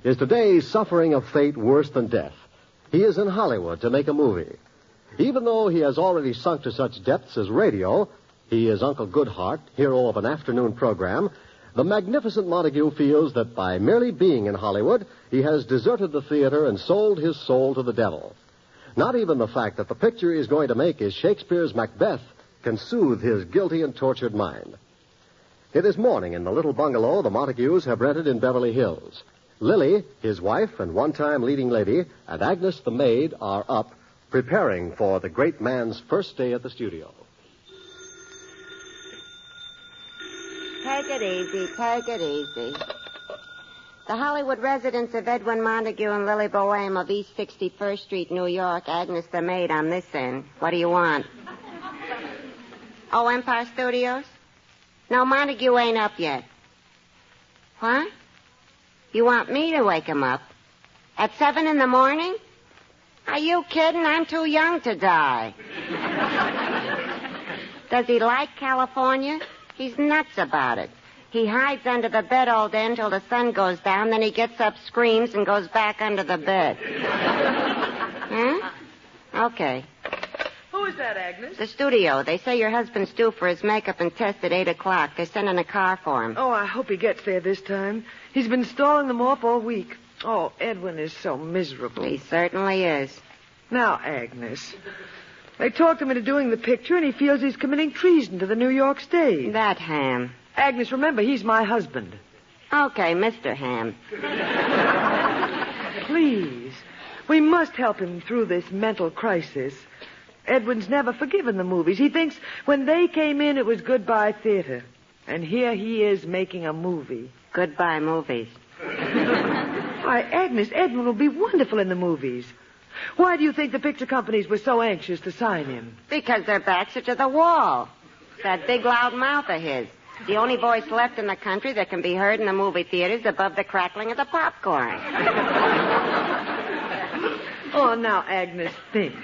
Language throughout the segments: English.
is today suffering a fate worse than death. He is in Hollywood to make a movie. Even though he has already sunk to such depths as radio, he is Uncle Goodhart, hero of an afternoon program, the magnificent Montagu feels that by merely being in Hollywood, he has deserted the theater and sold his soul to the devil. Not even the fact that the picture he's going to make is Shakespeare's Macbeth can soothe his guilty and tortured mind. It is morning in the little bungalow the Montagues have rented in Beverly Hills. Lily, his wife and one-time leading lady, and Agnes the maid are up, preparing for the great man's first day at the studio. Take it easy, take it easy. The Hollywood residence of Edwin Montague and Lily Boehm of East 61st Street, New York. Agnes the maid on this end. What do you want? Oh, Empire Studios? No, Montague ain't up yet. What? You want me to wake him up? At 7 in the morning? Are you kidding? I'm too young to die. Does he like California? He's nuts about it. He hides under the bed all day until the sun goes down, then he gets up, screams, and goes back under the bed. Huh? Okay. Who is that, Agnes? The studio. They say your husband's due for his makeup and test at 8 o'clock. They're sending a car for him. Oh, I hope he gets there this time. He's been stalling them off all week. Oh, Edwin is so miserable. He certainly is. Now, Agnes, they talked him into doing the picture, and he feels he's committing treason to the New York stage. That Ham. Agnes, remember, he's my husband. Okay, Mr. Ham. Please, we must help him through this mental crisis. Edwin's never forgiven the movies. He thinks when they came in, it was goodbye theater. And here he is making a movie. Goodbye movies. Why, Agnes, Edwin will be wonderful in the movies. Why do you think the picture companies were so anxious to sign him? Because their backs are to the wall. That big loud mouth of his. The only voice left in the country that can be heard in the movie theaters above the crackling of the popcorn. Oh, now, Agnes, think.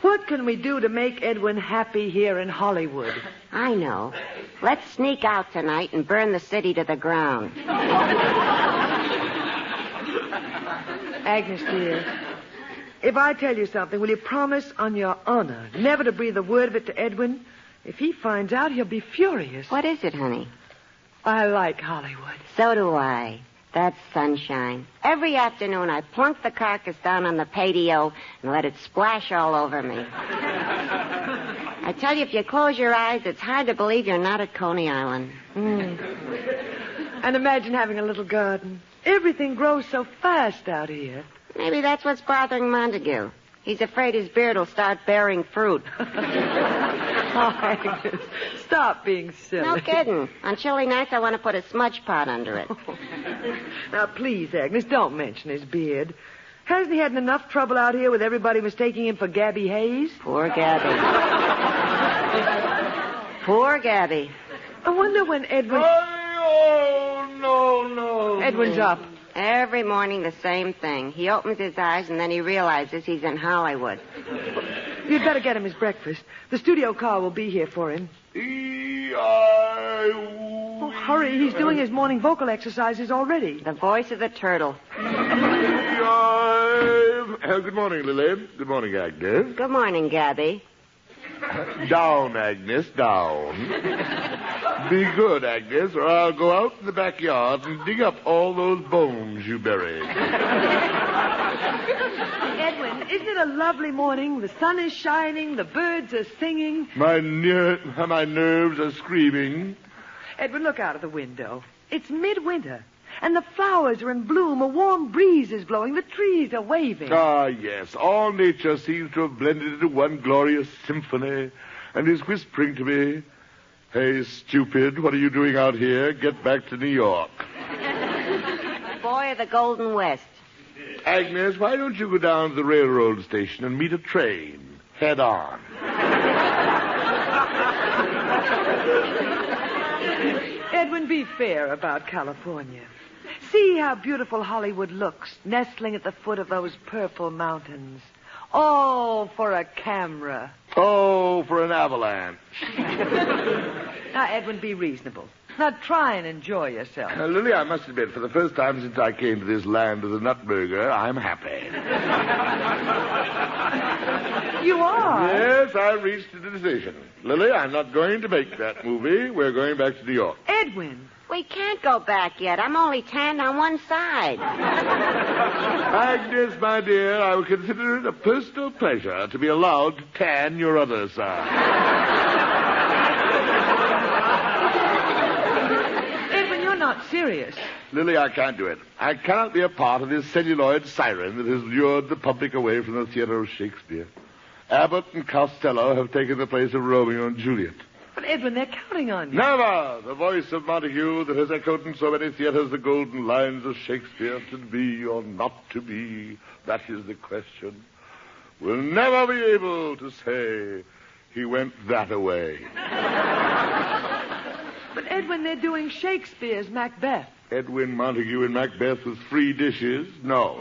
What can we do to make Edwin happy here in Hollywood? I know. Let's sneak out tonight and burn the city to the ground. Agnes, dear, if I tell you something, will you promise on your honor never to breathe a word of it to Edwin? If he finds out, he'll be furious. What is it, honey? I like Hollywood. So do I. That's sunshine. Every afternoon I plunk the carcass down on the patio and let it splash all over me. I tell you, if you close your eyes, it's hard to believe you're not at Coney Island. And imagine having a little garden. Everything grows so fast out here. Maybe that's what's bothering Montague. He's afraid his beard will start bearing fruit. Oh, Agnes, stop being silly. No kidding. On chilly nights, I want to put a smudge pot under it. Now, please, Agnes, don't mention his beard. Hasn't he had enough trouble out here with everybody mistaking him for Gabby Hayes? Poor Gabby. Poor Gabby. I wonder when Edwin... Oh, no. Edwin's up. Every morning, the same thing. He opens his eyes, and then he realizes he's in Hollywood. You'd better get him his breakfast. The studio car will be here for him. Oh, hurry. He's doing his morning vocal exercises already. The voice of the turtle. Good morning, Lily. Good morning, Agnes. Good morning, Gabby. Down, Agnes, down. Be good, Agnes, or I'll go out in the backyard and dig up all those bones you buried. Edwin, isn't it a lovely morning? The sun is shining, the birds are singing. My nerves are screaming. Edwin, look out of the window. It's midwinter, and the flowers are in bloom. A warm breeze is blowing. The trees are waving. Ah, yes. All nature seems to have blended into one glorious symphony and is whispering to me, "Hey, stupid, what are you doing out here? Get back to New York." Boy of the Golden West. Agnes, why don't you go down to the railroad station and meet a train head on? Edwin, be fair about California. See how beautiful Hollywood looks, nestling at the foot of those purple mountains. All for a camera. Oh, for an avalanche. Now, Edwin, be reasonable. Now try and enjoy yourself. Lily, I must admit, for the first time since I came to this land of the Nutburger, I'm happy. You are? Yes, I reached a decision. Lily, I'm not going to make that movie. We're going back to New York. Edwin. We can't go back yet. I'm only tanned on one side. Agnes, my dear, I would consider it a personal pleasure to be allowed to tan your other side. Edwin, you're not serious. Lily, I can't do it. I cannot be a part of this celluloid siren that has lured the public away from the theater of Shakespeare. Abbott and Costello have taken the place of Romeo and Juliet. But, Edwin, they're counting on you. Never! The voice of Montague that has echoed in so many theaters the golden lines of Shakespeare, to be or not to be, that is the question, will never be able to say he went that away. But, Edwin, they're doing Shakespeare's Macbeth. Edwin Montague in Macbeth with free dishes? No.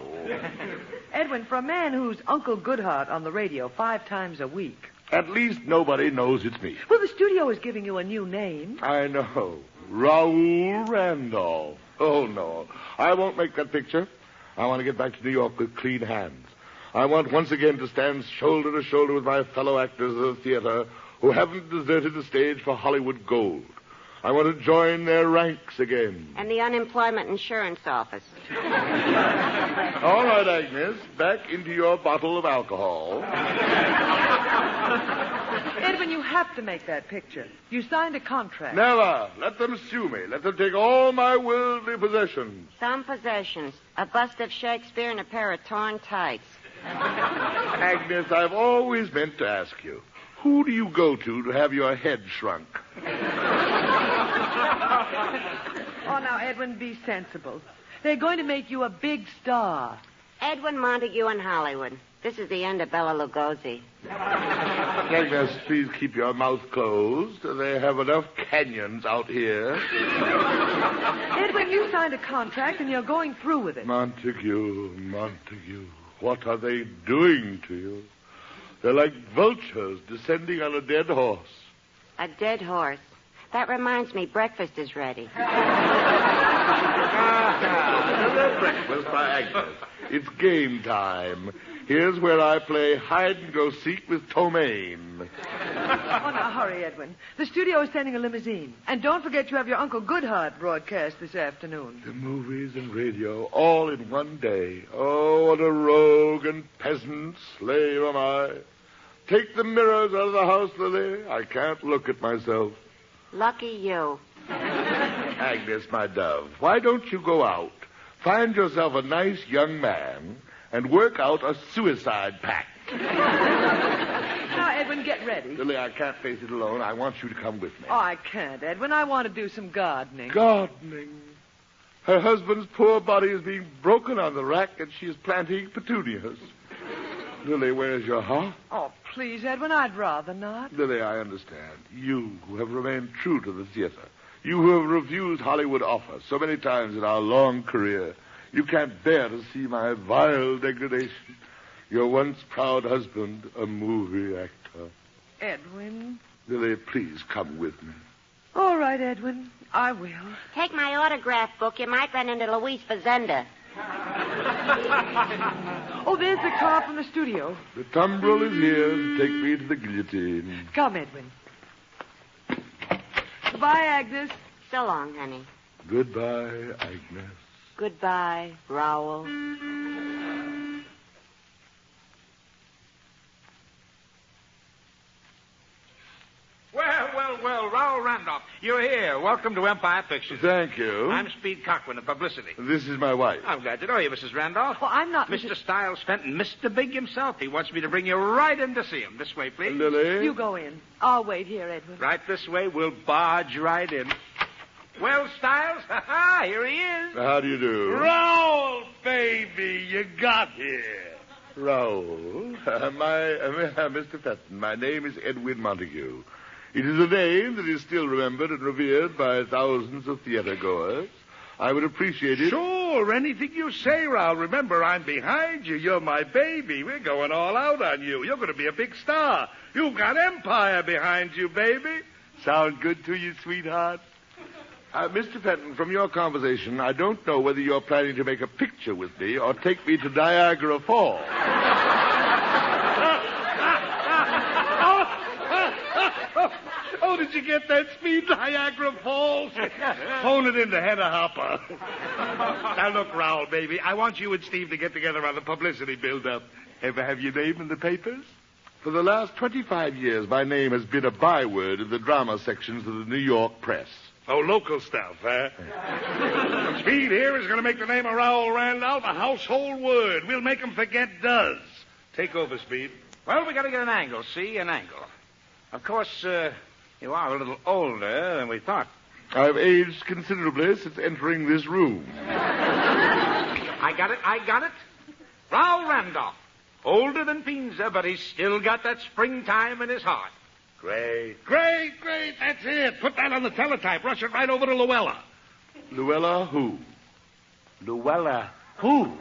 Edwin, for a man who's Uncle Goodhart on the radio 5 times a week. At least nobody knows it's me. Well, the studio is giving you a new name. I know. Raoul Randolph. Oh, no. I won't make that picture. I want to get back to New York with clean hands. I want once again to stand shoulder to shoulder with my fellow actors of the theater who haven't deserted the stage for Hollywood gold. I want to join their ranks again. And the unemployment insurance office. All right, Agnes. Back into your bottle of alcohol. Edwin, you have to make that picture. You signed a contract. Never. Let them sue me. Let them take all my worldly possessions. Some possessions. A bust of Shakespeare and a pair of torn tights. Agnes, I've always meant to ask you, who do you go to have your head shrunk? Oh, now, Edwin, be sensible. They're going to make you a big star. Edwin Montague in Hollywood. This is the end of Bela Lugosi. Agnes, please keep your mouth closed. They have enough canyons out here. Edwin, you signed a contract and you're going through with it. Montague, Montague, what are they doing to you? They're like vultures descending on a dead horse. A dead horse. That reminds me, breakfast is ready. Breakfast by Agnes. It's game time. Here's where I play hide-and-go-seek with Tomaine. Oh, now, hurry, Edwin. The studio is sending a limousine. And don't forget you have your Uncle Goodhart broadcast this afternoon. The movies and radio, all in one day. Oh, what a rogue and peasant slave am I. Take the mirrors out of the house, Lily. I can't look at myself. Lucky you. Agnes, my dove, why don't you go out, find yourself a nice young man, and work out a suicide pact? Now, Edwin, get ready. Lily, I can't face it alone. I want you to come with me. Oh, I can't, Edwin. I want to do some gardening. Gardening. Her husband's poor body is being broken on the rack, and she is planting petunias. Lily, where's your heart? Oh, please, Edwin, I'd rather not. Lily, I understand. You who have remained true to the theater. You who have refused Hollywood offers so many times in our long career. You can't bear to see my vile degradation. Your once proud husband, a movie actor. Edwin. Lily, please come with me. All right, Edwin. I will. Take my autograph book. You might run into Luis Fazenda. Oh, there's the car from the studio. The tumbril is here to take me to the guillotine. Come, Edwin. Goodbye, Agnes. So long, honey. Goodbye, Agnes. Goodbye, Raoul. Well, Raoul Randolph, you're here. Welcome to Empire Pictures. Thank you. I'm Speed Cochran of Publicity. This is my wife. I'm glad to know you, Mrs. Randolph. Well, I'm not Mr. Stiles Fenton, Mr. Big himself. He wants me to bring you right in to see him. This way, please. Lily? You go in. I'll wait here, Edwin. Right this way. We'll barge right in. Well, Stiles, here he is. How do you do? Raoul, baby, you got here. Raoul. Mr. Fenton, my name is Edwin Montague. It is a name that is still remembered and revered by thousands of theater-goers. I would appreciate it. Sure, anything you say, Raoul. Remember, I'm behind you. You're my baby. We're going all out on you. You're going to be a big star. You've got Empire behind you, baby. Sound good to you, sweetheart? Mr. Fenton, from your conversation, I don't know whether you're planning to make a picture with me or take me to Niagara Falls. Oh, did you get that, Speed? Niagara Falls? Phone it in to Hedda Hopper. Now, look, Raoul, baby, I want you and Steve to get together on the publicity build-up. Ever have your name in the papers? For the last 25 years, my name has been a byword in the drama sections of the New York press. Oh, local stuff, huh? Speed here is going to make the name of Raoul Randolph a household word. We'll make him forget does. Take over, Speed. Well, we got to get an angle, see? An angle. Of course, you are a little older than we thought. I've aged considerably since entering this room. I got it. Raoul Randolph. Older than Pinza, but he's still got that springtime in his heart. Great. That's it. Put that on the teletype. Rush it right over to Luella. Luella who? Luella who?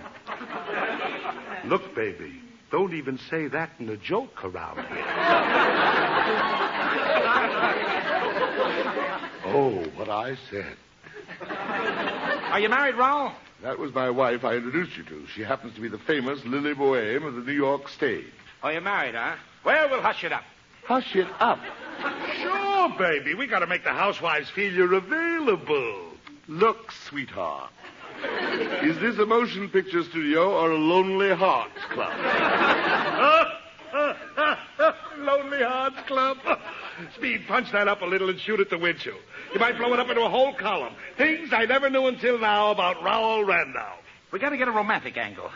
Look, baby, don't even say that in a joke around here. Oh, what I said. Are you married, Raoul? That was my wife I introduced you to. She happens to be the famous Lily Boheme of the New York stage. Oh, you're married, huh? Well, we'll hush it up. Hush it up. Sure, baby. We got to make the housewives feel you're available. Look, sweetheart. Is this a motion picture studio or a Lonely Hearts Club? Lonely Hearts Club. Speed, punch that up a little and shoot at the windshield. You might blow it up into a whole column. Things I never knew until now about Raoul Randolph. We got to get a romantic angle.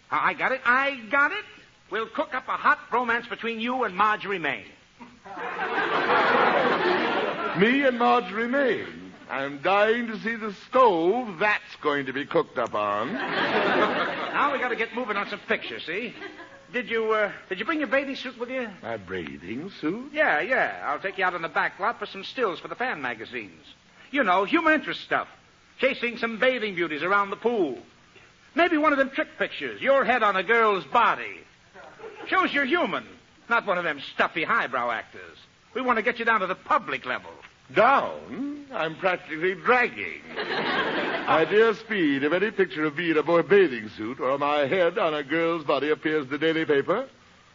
I got it. We'll cook up a hot romance between you and Marjorie Main. Me and Marjorie Main. I'm dying to see the stove that's going to be cooked up on. Now we got to get moving on some pictures, see? Did you bring your bathing suit with you? My bathing suit? Yeah. I'll take you out on the back lot for some stills for the fan magazines. You know, human interest stuff. Chasing some bathing beauties around the pool. Maybe one of them trick pictures, your head on a girl's body. Shows you're human, not one of them stuffy highbrow actors. We want to get you down to the public level. Down? I'm practically dragging. My dear Speed, if any picture of me in a boy bathing suit or my head on a girl's body appears in the daily paper,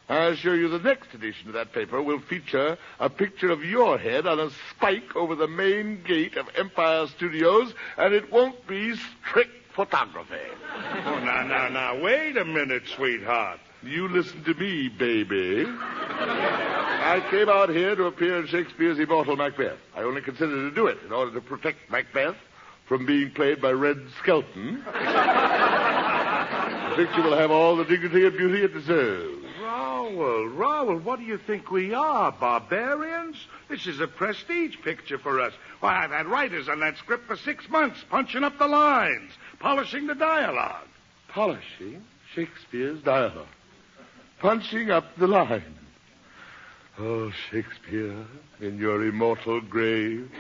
I assure you the next edition of that paper will feature a picture of your head on a spike over the main gate of Empire Studios, and it won't be strict photography. Oh, now, wait a minute, sweetheart. You listen to me, baby. I came out here to appear in Shakespeare's immortal Macbeth. I only considered to do it in order to protect Macbeth from being played by Red Skelton. The picture will have all the dignity and beauty it deserves. Raoul, what do you think we are, barbarians? This is a prestige picture for us. Why, I've had writers on that script for 6 months, punching up the lines, polishing the dialogue. Polishing Shakespeare's dialogue. Punching up the line. Oh, Shakespeare, in your immortal grave,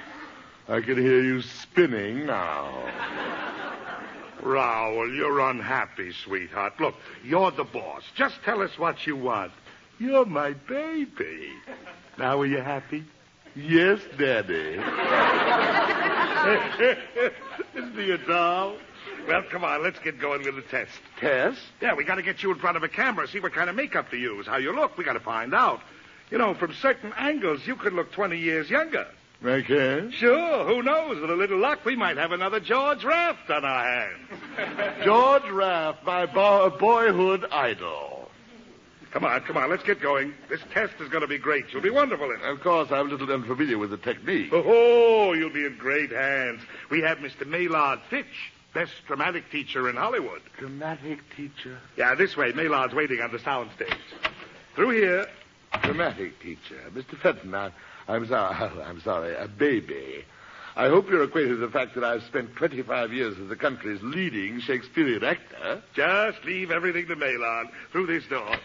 I can hear you spinning now. Raoul, you're unhappy, sweetheart. Look, you're the boss. Just tell us what you want. You're my baby. Now, are you happy? Yes, Daddy. Isn't he a doll? Well, come on, let's get going with the test. Test? Yeah, we got to get you in front of a camera, see what kind of makeup to use, how you look. We got to find out. You know, from certain angles, you could look 20 years younger. I can? Sure, who knows? With a little luck, we might have another George Raft on our hands. George Raft, my boyhood idol. Come on, let's get going. This test is going to be great. You'll be wonderful in it. Of course, I'm a little unfamiliar with the technique. Oh, you'll be in great hands. We have Mr. Maynard Fitch, best dramatic teacher in Hollywood. Dramatic teacher? Yeah, this way. Maynard's waiting on the soundstage. Through here. Dramatic teacher. Mr. Fenton, I'm sorry, a baby. I hope you're acquainted with the fact that I've spent 25 years as the country's leading Shakespearean actor. Just leave everything to Maynard. Through this door.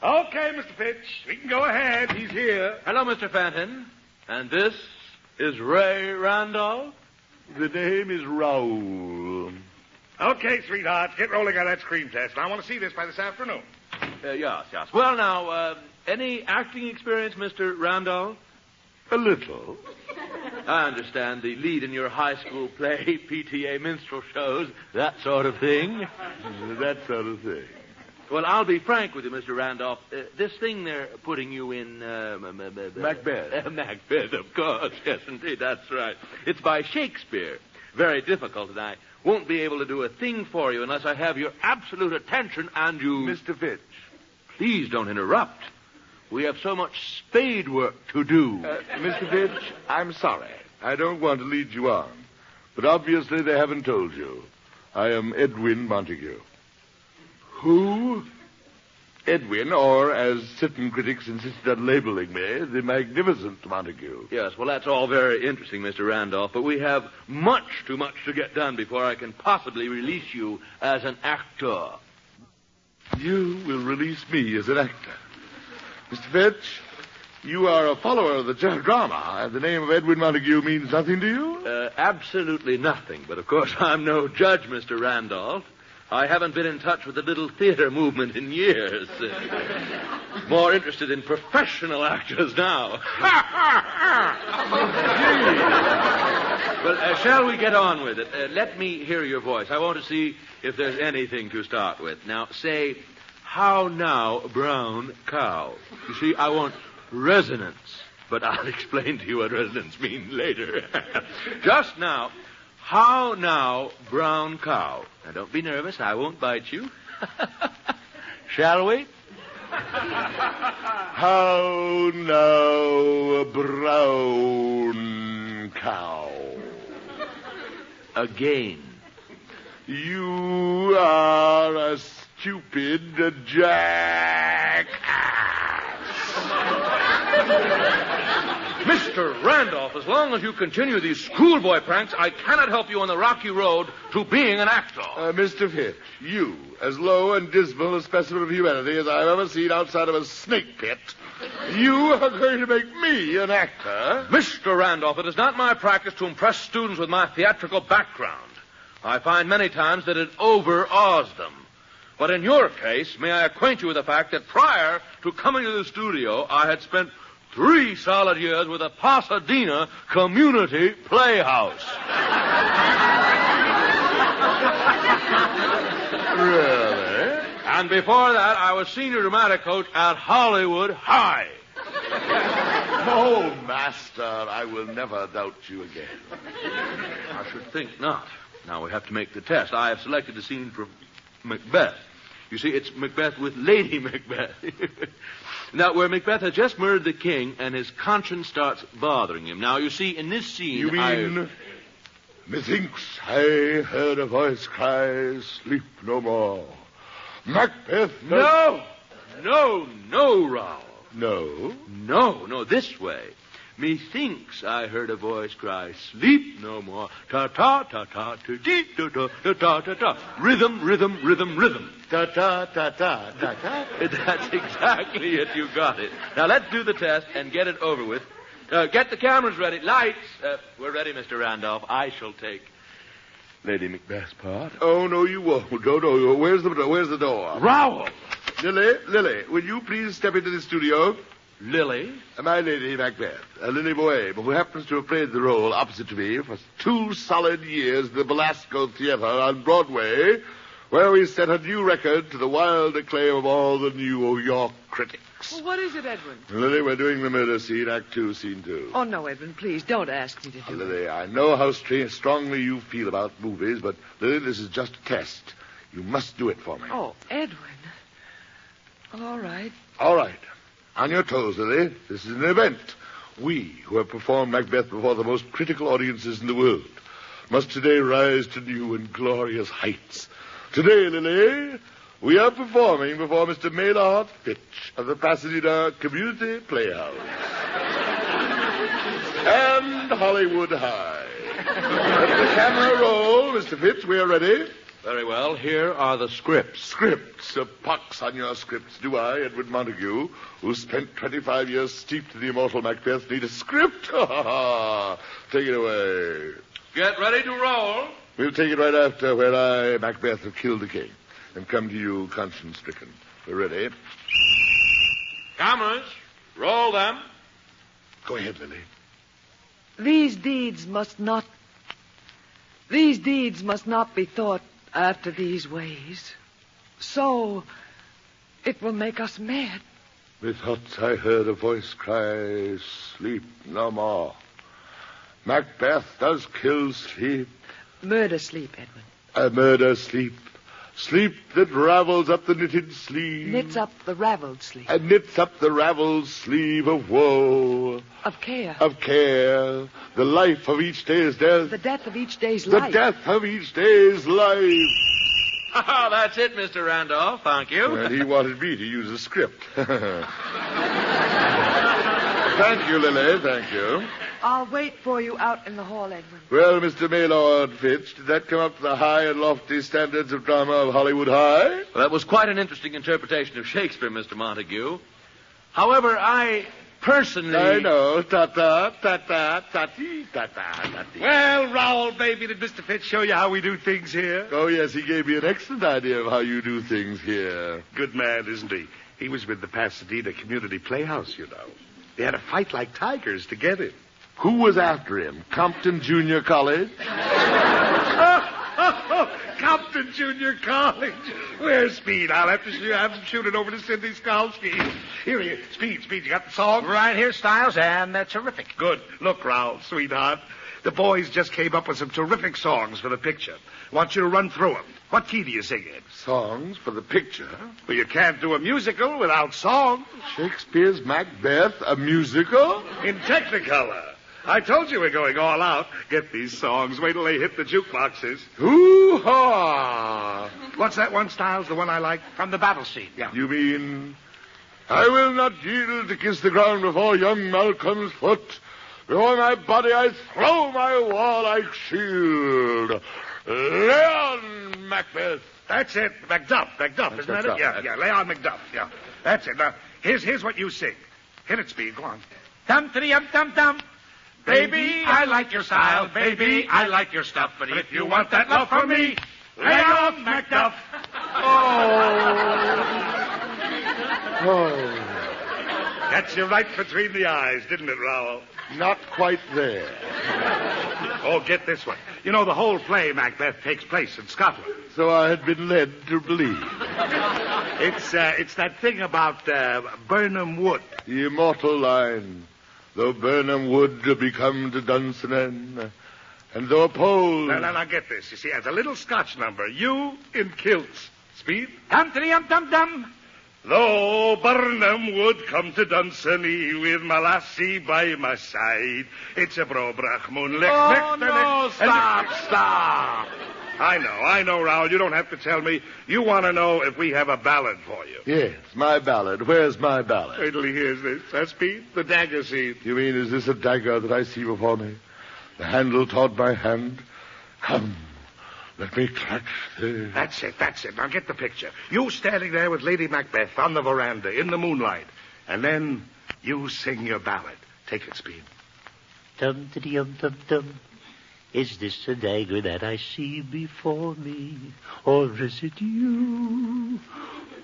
Okay, Mr. Fitch. We can go ahead. He's here. Hello, Mr. Fenton. And this is Ray Randolph? The name is Raoul. Okay, sweetheart. Get rolling on that screen test. I want to see this by this afternoon. Yes. Well, now, any acting experience, Mr. Randolph? A little. I understand the lead in your high school play, PTA minstrel shows, that sort of thing. That sort of thing. Well, I'll be frank with you, Mr. Randolph. This thing they're putting you in... Macbeth. Macbeth, of course. Yes, indeed, that's right. It's by Shakespeare. Very difficult, and I won't be able to do a thing for you unless I have your absolute attention and you... Mr. Fitch. Please don't interrupt. We have so much spade work to do. Mr. Fitch, I'm sorry. I don't want to lead you on. But obviously they haven't told you. I am Edwin Montagu. Who? Edwin, or as certain critics insisted on labeling me, the magnificent Montague. Yes, well, that's all very interesting, Mr. Randolph, but we have too much to get done before I can possibly release you as an actor. You will release me as an actor. Mr. Fitch, you are a follower of the drama, and the name of Edwin Montagu means nothing to you? Absolutely nothing, but of course I'm no judge, Mr. Randolph. I haven't been in touch with the little theater movement in years. More interested in professional actors now. Well, shall we get on with it? Let me hear your voice. I want to see if there's anything to start with. Now, say, how now, brown cow? You see, I want resonance, but I'll explain to you what resonance means later. Just now, how now, brown cow? Now, don't be nervous. I won't bite you. Shall we? How now, brown cow? Again. You are a stupid jackass. Mr. Randolph, as long as you continue these schoolboy pranks, I cannot help you on the rocky road to being an actor. Mr. Fitch, you, as low and dismal a specimen of humanity as I've ever seen outside of a snake pit, you are going to make me an actor? Mr. Randolph, it is not my practice to impress students with my theatrical background. I find many times that it overawes them. But in your case, may I acquaint you with the fact that prior to coming to the studio, I had spent 3 solid years with a Pasadena community playhouse. Really? And before that, I was senior dramatic coach at Hollywood High. Oh, master, I will never doubt you again. I should think not. Now we have to make the test. I have selected the scene from Macbeth. You see, it's Macbeth with Lady Macbeth. Now, where Macbeth has just murdered the king and his conscience starts bothering him. Now, you see, in this scene... You mean... Methinks I heard a voice cry, sleep no more. Macbeth... No, Raoul. No? No, this way. Methinks I heard a voice cry, sleep no more. Ta-ta-ta-ta, ta-dee-ta-ta, ta-ta-ta-ta. Rhythm, rhythm, rhythm, rhythm. Ta-ta-ta-ta-ta-ta. That's exactly it. You got it. Now, let's do the test and get it over with. Get the cameras ready. Lights. We're ready, Mr. Randolph. I shall take Lady Macbeth's part. Oh, no, you won't. No. Where's the door? Raoul! Lily, will you please step into the studio? Lily? My Lady Macbeth, Lily Boheme, who happens to have played the role opposite to me for 2 solid years at the Belasco Theater on Broadway, where we set a new record to the wild acclaim of all the New York critics. Well, what is it, Edwin? Lily, we're doing the murder scene, Act 2, Scene 2. Oh, no, Edwin, please, don't ask me to do it. Lily, I know how strongly you feel about movies, but, Lily, this is just a test. You must do it for me. Oh, Edwin. All right. All right. On your toes, Lily. This is an event. We, who have performed Macbeth before the most critical audiences in the world, must today rise to new and glorious heights. Today, Lily, we are performing before Mr. Maynard Fitch of the Pasadena Community Playhouse. And Hollywood High. Let the camera roll, Mr. Fitch. We are ready. Very well. Here are the scripts. Scripts. Pox on your scripts. Do I, Edward Montagu, who spent 25 years steeped in the immortal Macbeth, need a script? Take it away. Get ready to roll. We'll take it right after where I, Macbeth, have killed the king and come to you conscience-stricken. We're ready. Cameras, roll them. Go ahead, Lily. These deeds must not be thought after these ways. So, it will make us mad. Methought I heard a voice cry, sleep no more. Macbeth does kill sleep. Murder sleep, Edwin. A murder sleep. Sleep that ravels up the knitted sleeve. Knits up the raveled sleeve. And knits up the raveled sleeve of woe. Of care. Of care. The life of each day's death. The death of each day's The life. death of each day's life. Ah, that's it, Mr. Randolph. Thank you. And he wanted me to use a script. Thank you, Lily. Thank you. I'll wait for you out in the hall, Edwin. Well, Mr. Maylord Fitch, did that come up to the high and lofty standards of drama of Hollywood High? Well, that was quite an interesting interpretation of Shakespeare, Mr. Montague. However, I personally... I know. Ta-ta, ta-ta, ta-ti, ta-ta, ta-ti. Well, Raoul, baby, did Mr. Fitch show you how we do things here? Oh, yes, he gave me an excellent idea of how you do things here. Good man, isn't he? He was with the Pasadena Community Playhouse, you know. They had to fight like tigers to get him. Who was after him? Compton Junior College? Compton Junior College. Where's Speed? I'll have to have him shoot it over to Cindy Skalski. Here, Speed, you got the song? Right here, Styles, and they're terrific. Good. Look, Raoul, sweetheart. The boys just came up with some terrific songs for the picture. Want you to run through them. What key do you sing in? Songs for the picture? Well, you can't do a musical without songs. Shakespeare's Macbeth, a musical? In Technicolor. I told you we're going all out. Get these songs. Wait till they hit the jukeboxes. Hoo-ha! What's that one, Styles? The one I like? From the battle scene. Yeah. You mean, I will not yield to kiss the ground before young Malcolm's foot. Before my body I throw my warlike shield. Leon Macbeth. That's it. Macduff, isn't that Macduff. it? Yeah, Leon Macduff. Yeah, that's it. Now, here's what you sing. Hit it, Speed. Go on. Dum-tiddy-dum-dum-dum. Baby, I like your style. Baby, I like your stuff. But if you want that love from me, lay off Macduff. Oh, That's you right between the eyes, didn't it, Raoul? not quite there. Oh, get this one. You know, the whole play, Macbeth, takes place in Scotland. So I had been led to believe. It's that thing about Birnam Wood. The immortal line. Though Birnam wood become to Dunsinane, and though a pole... Now, get this. You see, as a little Scotch number, you in kilts. Speed. Dum-tiddy-dum-dum-dum. Though Birnam would come to Dunsany with my lassie by my side, it's a brobrach moonlight. Oh, no, stop. I know, Raoul. You don't have to tell me. You want to know if we have a ballad for you. Yes, my ballad. Where's my ballad? Wait till he hears this. That's Pete, the dagger scene. You mean, is this a dagger that I see before me? The handle toward my hand? Come, let me clutch the... That's it. Now get the picture. You standing there with Lady Macbeth on the veranda in the moonlight. And then you sing your ballad. Take it, Speed. Dum-tiddy-dum-dum-dum. Is this a dagger that I see before me, or is it you?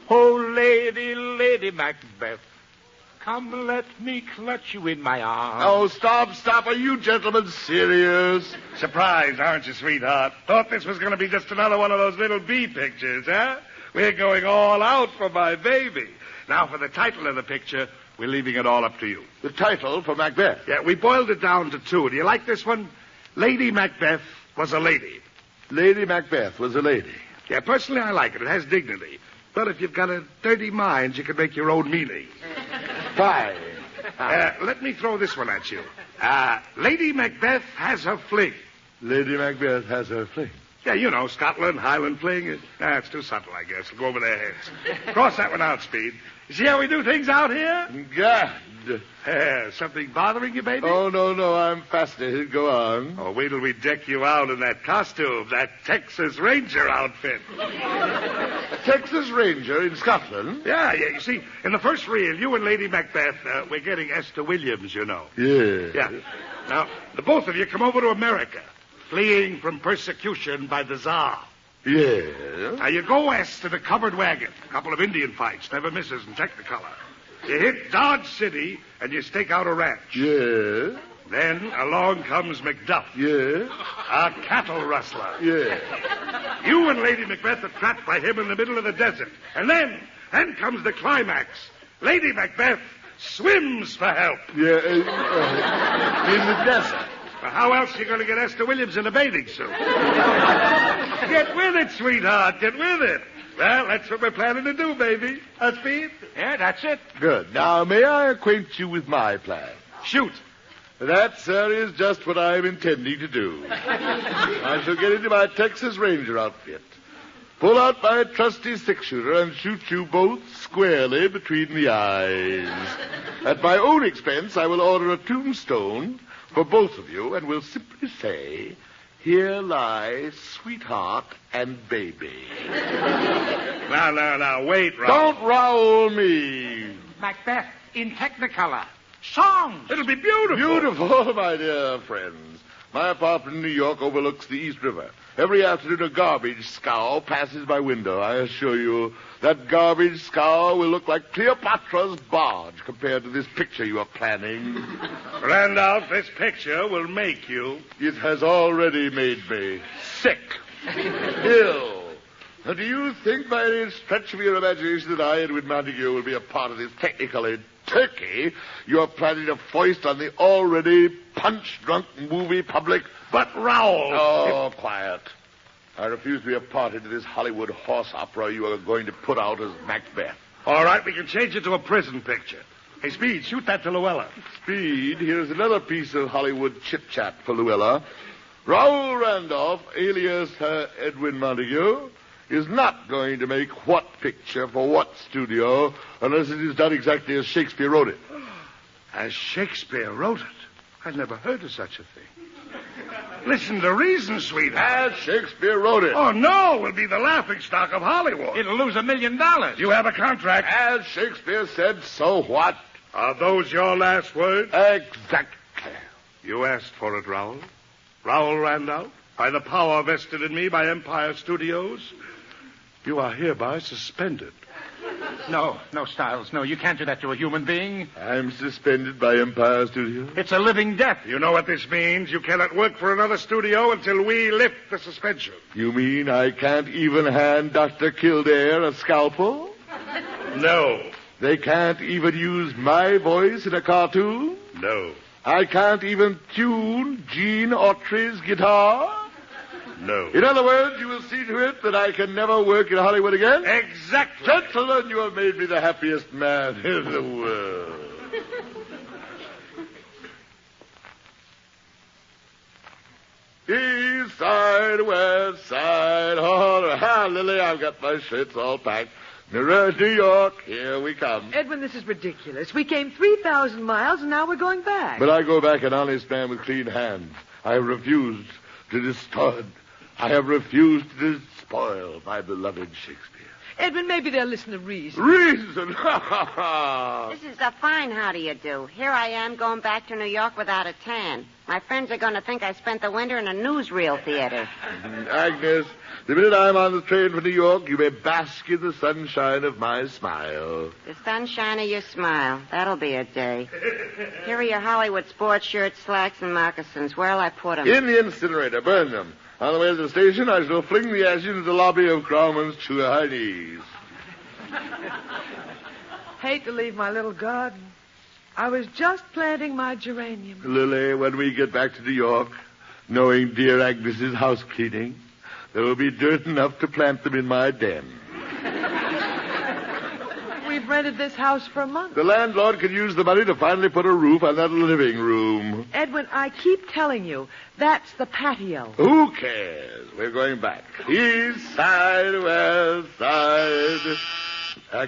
Oh, Lady Macbeth, come let me clutch you in my arms. Oh, stop. Are you gentlemen serious? Surprised, aren't you, sweetheart? Thought this was going to be just another one of those little bee pictures, huh? We're going all out for my baby. Now, for the title of the picture, we're leaving it all up to you. The title for Macbeth. Yeah, we boiled it down to two. Do you like this one? Lady Macbeth was a lady. Lady Macbeth was a lady. Yeah, personally, I like it. It has dignity. But if you've got a dirty mind, you can make your own meaning. Fine. Let me throw this one at you. Lady Macbeth has her fling. Lady Macbeth has her fling. Yeah, you know, Scotland, Highland fling. It's too subtle, I guess. It'll go over their heads. Cross that one out, Speed. You see how we do things out here? Gad. Something bothering you, baby? Oh, no, I'm fascinated. Go on. Oh, wait till we deck you out in that costume, that Texas Ranger outfit. A Texas Ranger in Scotland? Yeah, you see, in the first reel, you and Lady Macbeth, we're getting Esther Williams, you know. Yeah. Yeah. Now, the both of you come over to America, fleeing from persecution by the Tsar. Yeah. Now, you go west in a covered wagon. A couple of Indian fights, never misses in Technicolor. You hit Dodge City, and you stake out a ranch. Yeah. Then along comes Macduff. Yeah? A cattle rustler. Yeah. You and Lady Macbeth are trapped by him in the middle of the desert. And then comes the climax. Lady Macbeth swims for help. Yeah, in the desert. Well, how else are you going to get Esther Williams in a bathing suit? Get with it, sweetheart. Get with it. Well, that's what we're planning to do, baby. Speed? Yeah, that's it. Good. Now, may I acquaint you with my plan? Shoot. That, sir, is just what I'm intending to do. I shall get into my Texas Ranger outfit, pull out my trusty six-shooter, and shoot you both squarely between the eyes. At my own expense, I will order a tombstone for both of you, and will simply say, "Here lie sweetheart and baby." Now, wait, Raoul. Don't Raoul me. Macbeth in Technicolor. Songs. It'll be beautiful. Beautiful, my dear friends. My apartment in New York overlooks the East River. Every afternoon, a garbage scow passes my window. I assure you, that garbage scow will look like Cleopatra's barge compared to this picture you are planning. Randolph, this picture will make you. It has already made me sick, ill. Now, do you think by any stretch of your imagination that I, Edwin Montague, will be a part of this technically turkey you are planning to foist on the already punch-drunk movie public? But, Raoul... Oh, quiet. I refuse to be a party to this Hollywood horse opera you are going to put out as Macbeth. All right, we can change it to a prison picture. Hey, Speed, shoot that to Luella. Speed, here's another piece of Hollywood chit-chat for Luella. Raoul Randolph, alias Edwin Montague, is not going to make what picture for what studio unless it is done exactly as Shakespeare wrote it. As Shakespeare wrote it? I've never heard of such a thing. Listen to reason, sweetheart. As Shakespeare wrote it. Oh, no, we'll be the laughingstock of Hollywood. It'll lose $1 million. You have a contract. As Shakespeare said, so what? Are those your last words? Exactly. You asked for it, Raoul. Raoul Randolph, by the power vested in me by Empire Studios, you are hereby suspended. No, Stiles. No, you can't do that to a human being. I'm suspended by Empire Studios. It's a living death. You know what this means? You cannot work for another studio until we lift the suspension. You mean I can't even hand Dr. Kildare a scalpel? No. They can't even use my voice in a cartoon? No. I can't even tune Gene Autry's guitar? No. In other words, you will see to it that I can never work in Hollywood again? Exactly. Gentlemen, you have made me the happiest man in the world. East side, west side, all right. Lily, I've got my shirts all packed. New York, here we come. Edwin, this is ridiculous. We came 3,000 miles, and now we're going back. But I go back an honest man with clean hands. I have refused to distort. I have refused to spoil my beloved Shakespeare. Edwin, maybe they'll listen to reason. Reason? This is a fine how do you do. Here I am going back to New York without a tan. My friends are going to think I spent the winter in a newsreel theater. Agnes, the minute I'm on the train for New York, you may bask in the sunshine of my smile. The sunshine of your smile. That'll be a day. Here are your Hollywood sports shirts, slacks, and moccasins. Where'll I put them? In the incinerator. Burn them. On the way to the station, I shall fling the ashes into the lobby of Grauman's Chinese. Hate to leave my little garden. I was just planting my geranium. Lily, when we get back to New York, knowing dear Agnes's house cleaning, there will be dirt enough to plant them in my den. We've rented this house for a month. The landlord can use the money to finally put a roof on that living room. Edwin, I keep telling you, that's the patio. Who cares? We're going back. East side, west side.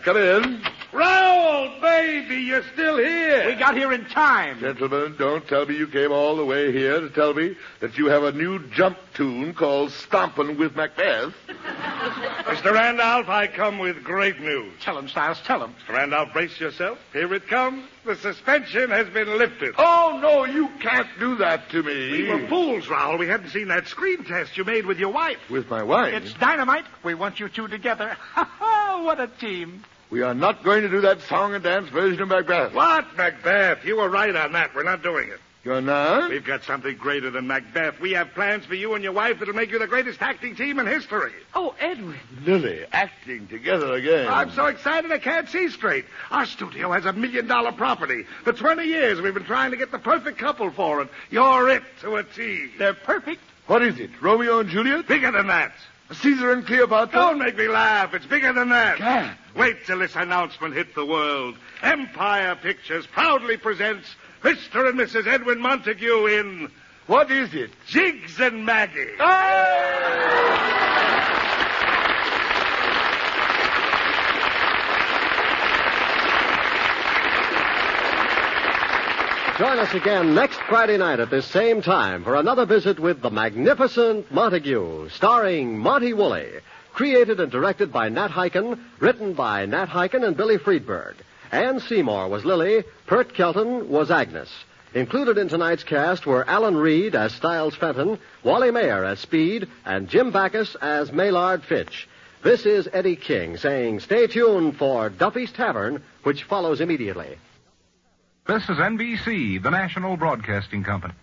Come in. Raoul, baby, you're still here. We got here in time. Gentlemen, don't tell me you came all the way here to tell me that you have a new jump tune called Stompin' with Macbeth. Mr. Randolph, I come with great news. Tell him, Stiles, tell him. Mr. Randolph, brace yourself. Here it comes. The suspension has been lifted. Oh, no, you can't do that to me. We were fools, Raoul. We hadn't seen that screen test you made with your wife. With my wife? It's dynamite. We want you two together. What a team. We are not going to do that song and dance version of Macbeth. What, Macbeth? You were right on that. We're not doing it. You're not? We've got something greater than Macbeth. We have plans for you and your wife that'll make you the greatest acting team in history. Oh, Edwin. Lily, acting together again. I'm so excited I can't see straight. Our studio has $1 million property. For 20 years, we've been trying to get the perfect couple for it. You're it to a T. They're perfect. What is it, Romeo and Juliet? Bigger than that. Caesar and Cleopatra? Don't make me laugh. It's bigger than that. God. Wait till this announcement hit the world. Empire Pictures proudly presents Mr. and Mrs. Edwin Montagu in... What is it? Jiggs and Maggie. Join us again next Friday night at this same time for another visit with the magnificent Montague, starring Monty Woolley. Created and directed by Nat Hiken, written by Nat Hiken and Billy Friedberg. Ann Seymour was Lily, Pert Kelton was Agnes. Included in tonight's cast were Alan Reed as Styles Fenton, Wally Mayer as Speed, and Jim Backus as Maylard Fitch. This is Eddie King saying stay tuned for Duffy's Tavern, which follows immediately. This is NBC, the national broadcasting company.